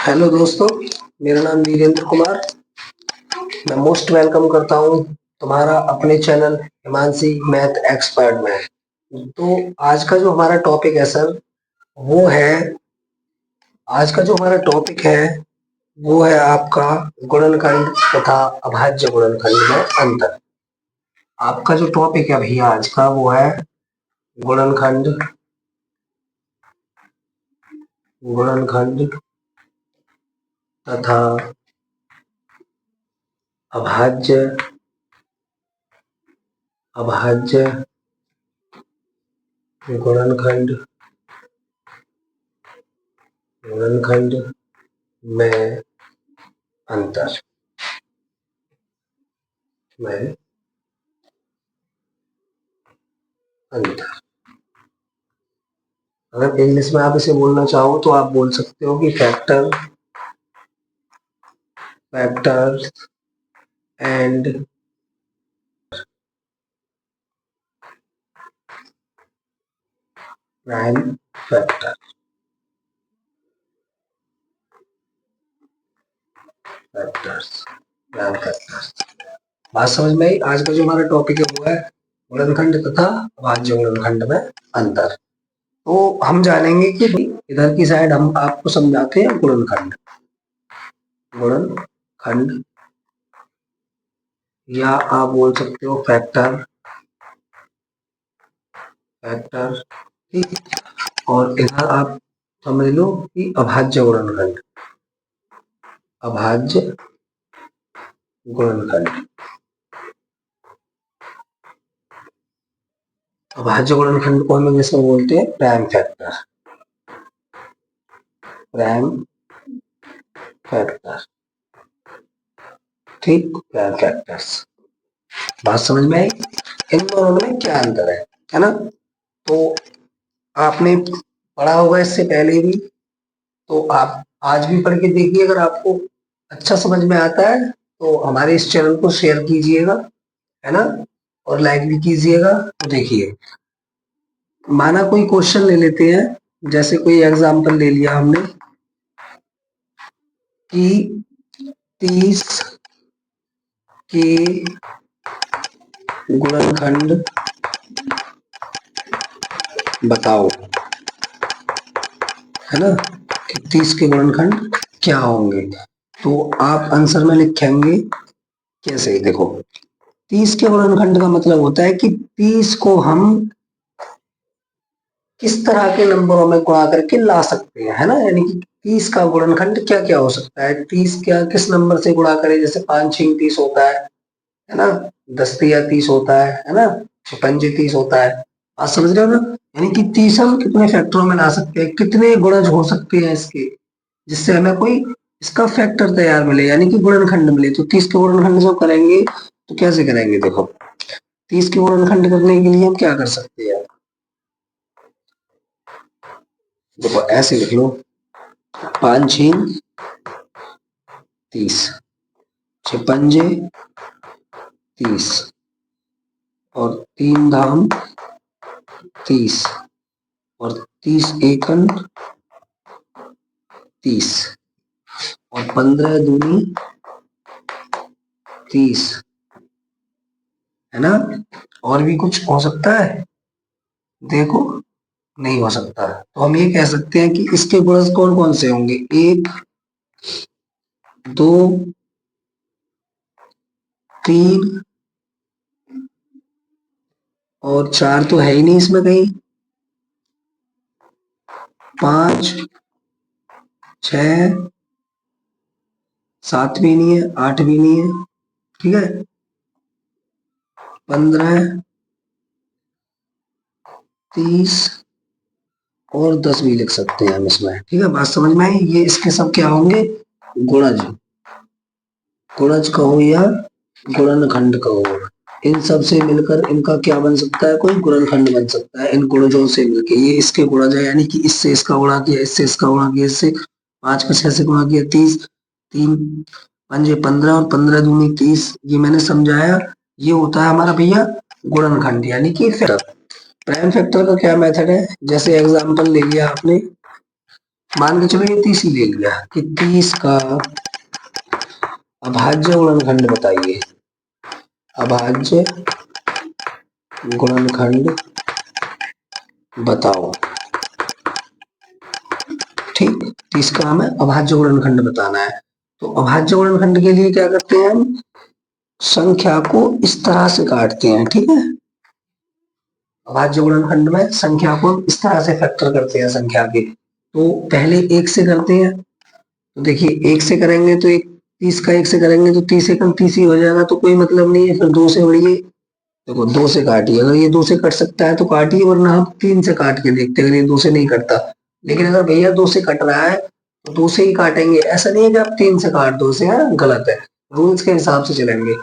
Hello दोस्तों, मेरा नाम वीरेंद्र कुमार। मैं मोस्ट वेलकम करता हूँ तुम्हारा अपने चैनल हिमांशी मैथ एक्सपर्ट में। तो आज का जो हमारा टॉपिक है सर, वो है आज का जो हमारा टॉपिक है वो है आपका गुणनखंड तथा अभाज्य गुणनखंड में अंतर। आपका जो टॉपिक है भैया आज का वो है गुणनखंड गुणनखंड तथा अभाज्य अभाज्य गुणनखंड गुणनखंड में अंतर में अंतर। अगर इंग्लिश में आप इसे बोलना चाहो तो आप बोल सकते हो कि factors and prime factor factors prime factors. बात समझ में आई? आज का जो हमारा टॉपिक है वो है गुणनखंड तथा अभाज्य गुणनखंड में अंतर। तो हम जानेंगे कि इधर की साइड हम आपको समझाते हैं गुणनखंड गुणनखंड या आप बोल सकते हो फैक्टर ठीक। और इधर आप समझ लो कि अभाज्य गुणनखंड अभाज्य गुणनखंड अभाज्य गुणनखंड को हम इंग्लिश में बोलते हैं प्राइम फैक्टर ठीक, प्राइम फैक्टर्स। बात समझ में आई? इन दोनों में क्या अंतर है ना? तो आपने पढ़ा होगा इससे पहले भी, तो आप आज भी पढ़ के देखिए। अगर आपको अच्छा समझ में आता है तो हमारे इस चैनल को शेयर कीजिएगा, है ना, और लाइक भी कीजिएगा। तो देखिए, माना कोई क्वेश्चन ले लेते हैं, जैसे कोई एग्जांपल ले लिया हमने कि 30 के गुणनखंड बताओ, है ना, कि 30 के गुणनखंड क्या होंगे। तो आप आंसर में लिखेंगे कैसे? देखो, 30 के गुणनखंड का मतलब होता है कि 30 को हम किस तरह के नंबरों में गुणा करके ला सकते हैं, है ना। यानी कि 30 का गुणनखंड क्या क्या हो सकता है, 30 क्या किस नंबर से गुणा करें। जैसे 5 6 30 होता है ना, 10 तिया 30 होता है ना, 6 पंजे 30 होता है। आप समझ रहे हो ना? यानी कि 30 हम कितने फैक्टरों में ला सकते हैं, कितने गुणज हो सकते हैं इसके, जिससे हमें कोई इसका फैक्टर तैयार मिले, यानी कि गुणनखंड मिले। तो 30 के गुणनखंड जब करेंगे तो कैसे करेंगे? देखो, 30 के गुणनखंड करने के लिए हम क्या कर सकते हैं, देखो ऐसे लिख लो, 5 6 30, 6 पंजे 30 और 3 धाम 30 और 30 एकन 30 और 15 दूनी 30, है ना। और भी कुछ हो सकता है? देखो, नहीं हो सकता। तो हम ये कह सकते हैं कि इसके गुणज कौन कौन से होंगे, 1 2 3 और 4 तो है ही नहीं इसमें कहीं, 5 6 7 भी नहीं है, 8 भी नहीं है, ठीक है, 15 30 और 10 भी लिख सकते हैं हम इसमें, ठीक है। बात समझ में आई? ये इसके सब क्या होंगे, गुणज गुणज कहो या गुणनखंड कहो। इन सब से मिलकर इनका क्या बन सकता है, कोई गुणनखंड बन सकता है। इन गुणजों से मिलकर ये इसके गुणज है, यानी कि इससे इसका गुणा किया, इससे इसका गुणा किया, इससे 5 का 6 से गुणा किया, 30 3 पंजे 15 और 15 दूनी 30। ये मैंने समझाया, ये होता है हमारा भैया गुणनखंड, यानी कि फैक्टर। प्राइम फैक्टर का क्या मेथड है, जैसे एग्जांपल ले लिया आपने मान के चलो ये 30 ही ले लिया कि 30 का अभाज्य गुणनखंड बताइए, अभाज्य गुणनखंड बताओ। ठीक, 30 का हमें अभाज्य गुणनखंड बताना है। तो अभाज्य गुणनखंड के लिए क्या करते हैं हम, संख्या को इस तरह से काटते हैं। ठीक है, अभाज्य गुणनखंड में संख्या को इस तरह से फैक्टर करते हैं संख्या के। तो पहले 1 से करते हैं, तो देखिए 1 से करेंगे तो 30 का 1 से करेंगे तो 30 एकम 30 ही हो जाएगा, तो कोई मतलब नहीं है। फिर 2 से बढ़िए, देखो 2 से काटिए, अगर ये 2 से कट सकता है तो काटिए, वरना हम 3 से काट के देखते हैं अगर ये 2 से नहीं कटता। लेकिन अगर भैया 2 से कट रहा है तो 2 से ही काटेंगे, ऐसा नहीं है कि आप 3 से काट 2 से, है गलत है, रूल्स के हिसाब से चलेंगे।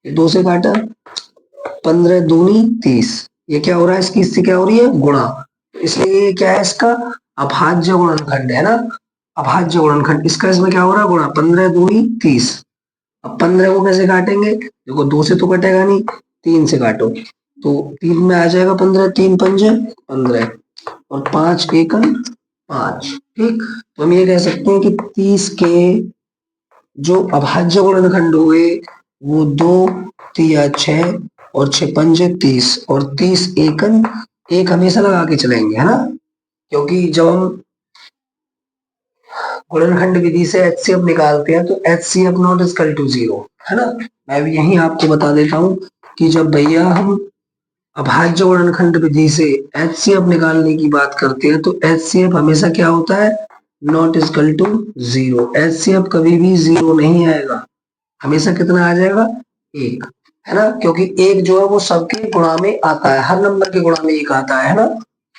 2 से काटा, 15 दूनी 30, ये क्या हो रहा है, इसकी इससे क्या हो रही है, गुणा। इसलिए ये क्या है, इसका अभाज्य गुणनखंड है ना, अभाज्य गुणनखंड। इसका इसमें क्या हो रहा है, गुणा। 15 दूनी 30। अब 15 को कैसे काटेंगे, देखो 2 से तो कटेगा नहीं, 3 से काटो, तो 3 में आ जाएगा 15, 3 पंजे 15 और 5 एकम 5। ठीक, तो हम ये कह सकते हैं कि 30 के जो अभाज्य गुणनखंड हुए वो 2 तिया 6 और 6 पंजे 30 और 30 एकम 1 हमेशा लगा के चलेंगे, है ना, क्योंकि जब हम गुणनखंड विधि से एचसीएफ निकालते हैं तो HCF not is equal to 0, है ना। मैं भी यही आपको बता देता हूं कि जब भैया हम अभाज्य गुणनखंड विधि से एचसीएफ निकालने की बात करते हैं तो एचसीएफ हमेशा क्या होता है, not is equal to 0। HCF कभी भी 0 नहीं आएगा, हमेशा कितना आ जाएगा, 1, है ना, क्योंकि 1 जो है वो सबके गुणा में आता है, हर नंबर के गुणा में 1 आता है ना।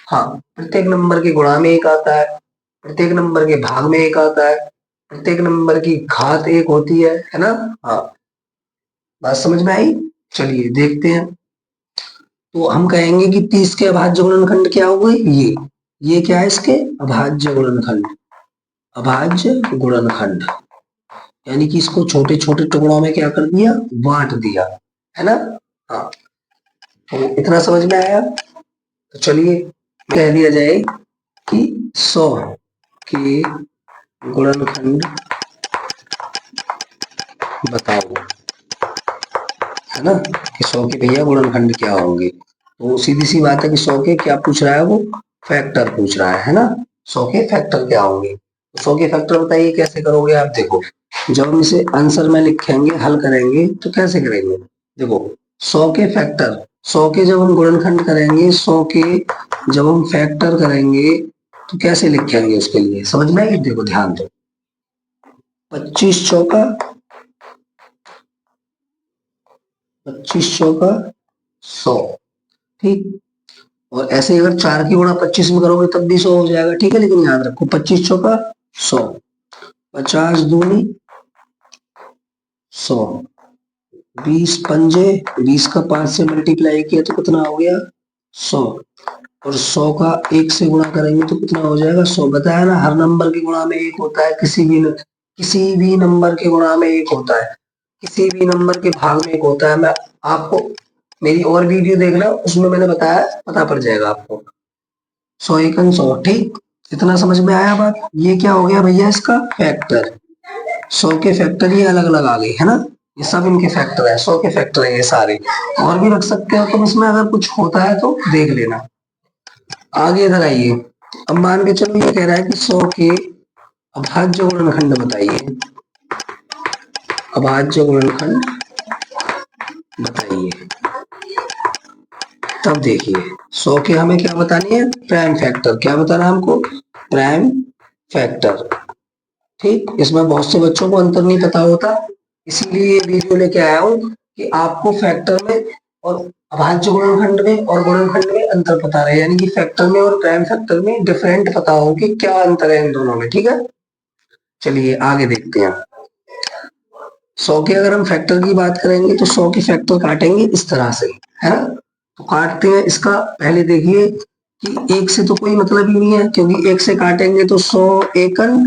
हाँ, प्रत्येक नंबर के गुणा में 1 आता है, प्रत्येक नंबर के भाग में 1 आता है, प्रत्येक नंबर की घात 1 होती है ना। हाँ, बात समझ में आई। चलिए देखते हैं, तो हम कहेंगे कि 30 के अभाज्य गुणनखंड क्या हो गए, ये क्या है, इसके अभाज्य गुणनखंड, अभाज्य गुणनखंड, यानी कि इसको छोटे छोटे टुकड़ों में क्या कर दिया, बांट दिया, है ना। हाँ, तो इतना समझ में आया। तो चलिए कह दिया जाए कि 100 के गुणनखंड बताओ, है ना, कि 100 के भैया गुणनखंड क्या होंगे। तो सीधी सी बात है कि 100 के क्या पूछ रहा है, वो फैक्टर पूछ रहा है ना, 100 के फैक्टर क्या होंगे। 100 के फैक्टर बताइए कैसे करोगे आप। देखो जब हम इसे आंसर में लिखेंगे, हल करेंगे तो कैसे करेंगे, देखो 100 के फैक्टर, 100 के जब हम गुणनखंड करेंगे, 100 के जब हम फैक्टर करेंगे तो कैसे लिखेंगे, उसके लिए समझ में आएगी। देखो ध्यान दो, 25 चौका 25 चौका 100, ठीक। और ऐसे ही अगर 4 की गुणा 25 में करोगे तब भी 100 हो जाएगा, ठीक है। लेकिन याद रखो 25 चौका 100, 50 दूनी 100, 20 पंजे, 20 का 5 से मल्टीप्लाई किया तो कितना हो गया, 100, और 100 का 1 से गुणा करेंगे तो कितना हो जाएगा, 100। बताया ना, हर नंबर के गुणा में 1 होता है, किसी भी नंबर के गुणा में 1 होता है, किसी भी नंबर के भाग में 1 होता है। मैं आपको मेरी और वीडियो देखना, उसमें मैंने बताया, पता पड़ जाएगा आपको। 100 एकम 100, ठीक, इतना समझ में आया बात। ये क्या हो गया भैया, इसका फैक्टर। 100 के फैक्टर ये अलग अलग आ गए, है ना, ये सब इनके फैक्टर है, 100 के फैक्टर है ये सारे। और भी रख सकते हो तुम इसमें, अगर कुछ होता है तो देख लेना। आगे इधर आइए, अब मान के चलो ये कह रहा है कि 100 के अभाज्य गुणनखंड बताइए, अभाज्य गुणनखंड बताइए। तब देखिए 100 के हमें क्या बतानी है, प्राइम फैक्टर। क्या बताना है हमको, प्राइम फैक्टर, ठीक। इसमें बहुत से बच्चों को अंतर नहीं पता होता, इसीलिए ये वीडियो लेके आया हूँ कि आपको फैक्टर में और अभाज्य गुणनखंड में और गुणनखंड में अंतर पता रहे, यानी कि फैक्टर में और प्राइम फैक्टर में डिफरेंट पता हो कि क्या अंतर है इन दोनों में, ठीक है। चलिए आगे देखते हैं। 100 के अगर हम फैक्टर की बात करेंगे तो 100 के फैक्टर काटेंगे इस तरह से, है ना। तो काटते हैं, इसका पहले देखिए कि 1 से तो कोई मतलब ही नहीं है, क्योंकि 1 से काटेंगे तो 100 एकम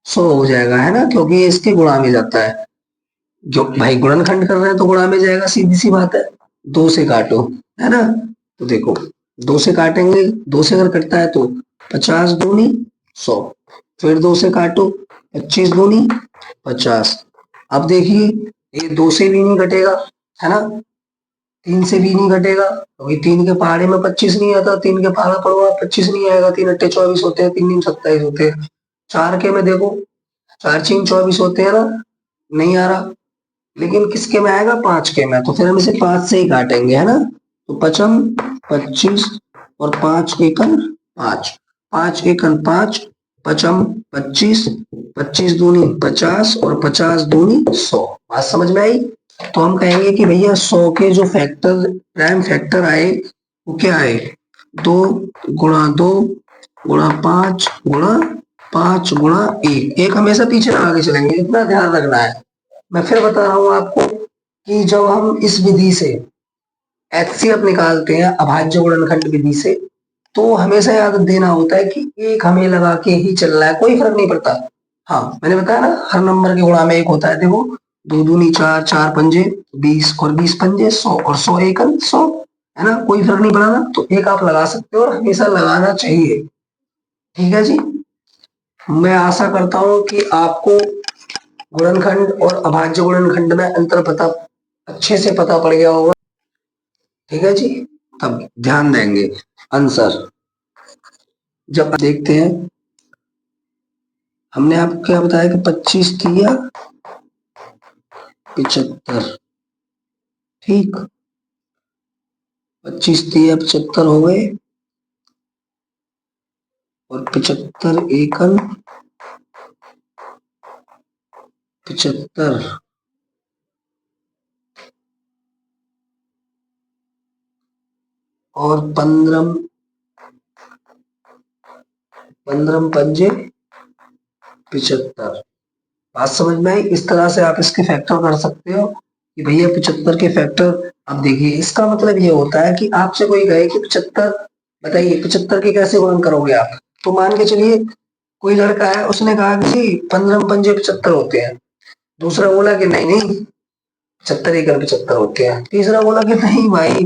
100 हो जाएगा, है ना, क्योंकि ये इसके गुणा में जाता है। जो भाई गुणनखंड कर रहे हैं तो गुणा में जाएगा, सीधी सी बात है। 2 से काटो, है ना, तो देखो 2 से काटेंगे, 2 से अगर कटता है तो 50 दूनी 100, फिर 2 से काटो, 25 दूनी 50। अब देखिए ये 2 से भी नहीं घटेगा, है ना, 3 से भी नहीं घटेगा, क्योंकि 3 के पहाड़े में 25 नहीं आता, 3 के पहाड़ा पड़वा 25 नहीं आएगा, 3 अट्ठे 24 होते हैं, 3 27 होते हैं। 4 के में देखो, 4 6 24 होते हैं ना, नहीं आ रहा। लेकिन किसके में आएगा, 5 के में, तो फिर हम इसे 5 से ही काटेंगे, है ना। तो 55 25 और 5 एकन 5, 5 एकन 5, 55 25, 25 दूनी 50 और 50 दूनी 100। बात समझ में आई। तो हम कहेंगे कि भैया 100 के जो फैक्टर, प्राइम फैक्टर आए वो क्या आए, 2 गुणा 2 गुणा 5 गुणा 5 गुणा 1। एक हमेशा पीछे ना आगे चलेंगे, इतना ध्यान रखना है। मैं फिर बता रहा हूं आपको कि जब हम इस विधि से एचसीएफ निकालते हैं, अभाज्य गुणनखंड विधि से, तो हमेशा याद देना होता है कि एक हमें लगा के ही चल रहा है, कोई फर्क नहीं पड़ता। हाँ मैंने बताया ना, हर नंबर के गुणा में एक होता है। देखो 2 दूनी 4, 4 पंजे 20 और 20 पंजे 100 और 100 एकन 100, है ना, कोई फर्क नहीं पड़ा ना। तो एक आप लगा सकते हो और हमेशा लगाना चाहिए। ठीक है जी, मैं आशा करता हूं कि आपको गुणनखंड और अभाज्य गुणनखंड में अंतर पता, अच्छे से पता पड़ गया होगा। ठीक है जी, तब ध्यान देंगे। आंसर जब देखते हैं, हमने आपको क्या बताया कि 25 तिया 75, ठीक, 25 तिया 75 हो गए और 75 एकन 75 और 15 पंजे 75। बात समझ में आई। इस तरह से आप इसके फैक्टर कर सकते हो कि भैया 75 के फैक्टर। अब देखिए इसका मतलब ये होता है कि आपसे कोई कहे कि 75, बताइए 75 के कैसे गुणन करोगे आप। तो मान के चलिए कोई लड़का है, उसने कहा कि जी 15 पंजे 75 होते हैं। दूसरा बोला कि नहीं नहीं 75 एकड़ 75 होते हैं। तीसरा बोला कि नहीं भाई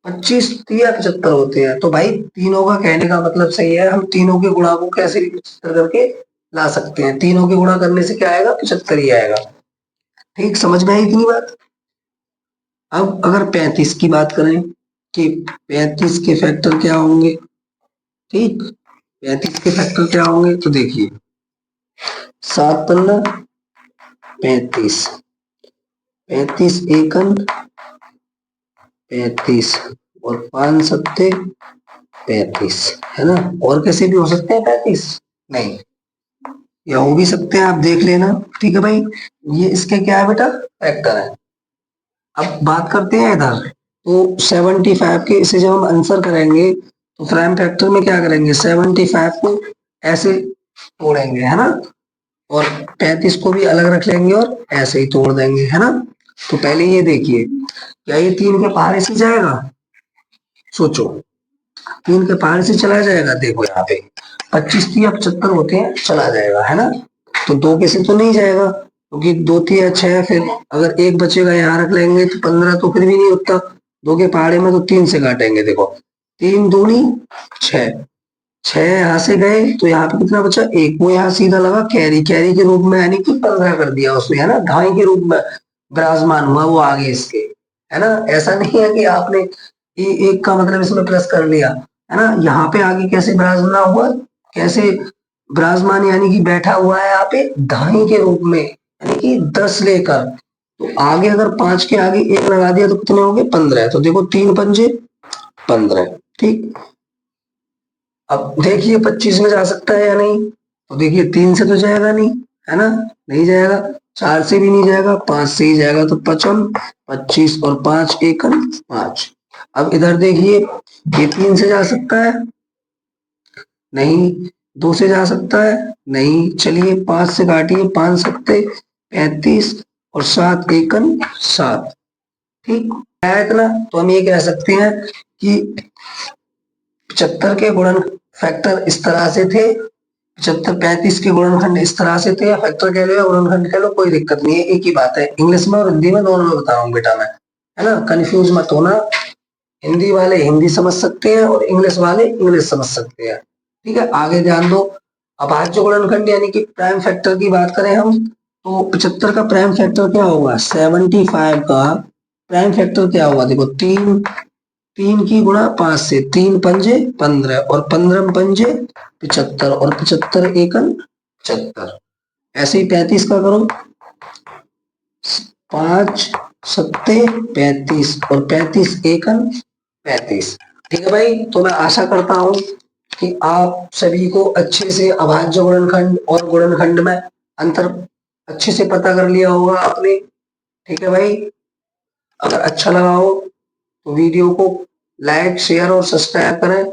25 तिया 75 होते हैं। तो भाई तीनों का कहने का मतलब सही है, हम तीनों के गुणा को कैसे भी 75 करके ला सकते हैं। तीनों के गुणा करने से क्या आएगा, 75 ही आएगा। ठीक, समझ में आई इतनी बात। अब अगर 35 की बात करें कि 35 के फैक्टर क्या होंगे, ठीक, 35 के फैक्टर क्या होंगे, तो देखिए 7 पन्ना 35, 35 एकन 35 और 5 सत्ते 35, है ना। और कैसे भी हो सकते हैं 35, नहीं या हो भी सकते हैं, आप देख लेना। ठीक है भाई, ये इसके क्या है बेटा, फैक्टर है। अब बात करते हैं इधर, तो 75 के इसे जब हम आंसर करेंगे तो प्राइम फैक्टर में क्या करेंगे, 75 को ऐसे तोड़ेंगे, है ना, और 35 को भी अलग रख लेंगे और ऐसे ही तोड़ देंगे, है ना। तो पहले ये देखिए, क्या ये 3 के पहाड़े से जाएगा, सोचो 3 के पहाड़े से चला जाएगा। देखो यहाँ पे 25 या 75 होते हैं, चला जाएगा, है ना। तो 2 के से तो नहीं जाएगा, क्योंकि 2 तिया 6, फिर अगर एक बचेगा यहाँ रख लेंगे तो 15 तो फिर भी नहीं उठता। 2 के पहाड़े में तो 3 से काटेंगे। देखो 3 दूनी 6, 6 यहाँ से गए तो यहाँ पे कितना बचा, एक, वो यहाँ सीधा लगा कैरी, कैरी के रूप में, यानी कि 15 कर दिया उसने, है ना, ढाई के रूप में विराजमान हुआ वो आगे इसके, है ना। ऐसा नहीं है कि आपने एक का मतलब इसमें प्लस कर लिया, है ना। यहाँ पे आगे कैसे विराजमान हुआ, कैसे विराजमान, यानी कि बैठा हुआ है यहाँ पे ढाई के रूप में, यानी कि 10 लेकर। तो आगे अगर 5 के आगे 1 लगा दिया तो कितने हो गए, 15। तो देखो 3 पंजे 15, ठीक। अब देखिए 25 में जा सकता है या नहीं, तो देखिए 3 से तो जाएगा नहीं, है ना, नहीं जाएगा। 4 से भी नहीं जाएगा, 5 से ही जाएगा। तो 55 25 और 5 एकन 5। अब इधर देखिए ये 3 से जा सकता है, नहीं। 2 से जा सकता है, नहीं। चलिए 5 से काटिए, 5 सत्ते 35 और 7 एकन 7, ठीक है इतना। तो हम ये कह सकते हैं कि 75 के गुणन फैक्टर इस तरह से थे, 75 35 के गुणनखंड इस तरह से थे। फैक्टर कह लो या गुणनखंड कह लो, कोई दिक्कत नहीं है, एक ही बात है। इंग्लिश में और हिंदी में दोनों में बता रहा हूँ बेटा मैं, है ना, कंफ्यूज मत होना। हिंदी वाले हिंदी समझ सकते हैं और इंग्लिश वाले इंग्लिश समझ सकते हैं। ठीक है, आगे ध्यान दो। अभाज्य गुणनखंड यानी कि प्राइम फैक्टर की बात करें हम तो 75 का प्राइम फैक्टर क्या होगा, 75 का प्राइम फैक्टर क्या होगा, देखो तीन, तीन की गुणा 5 से, 3 पंजे 15 और 15 पंजे 75 और 75 एकन 75। ऐसे ही 35 का करो, 5 सत्ते 35 और 35 एकन 35। ठीक है भाई, तो मैं आशा करता हूं कि आप सभी को अच्छे से अभाज्य गुणनखंड और गुणनखंड में अंतर अच्छे से पता कर लिया होगा आपने। ठीक है भाई, अगर अच्छा लगा हो तो वीडियो को लाइक शेयर और सब्सक्राइब करें।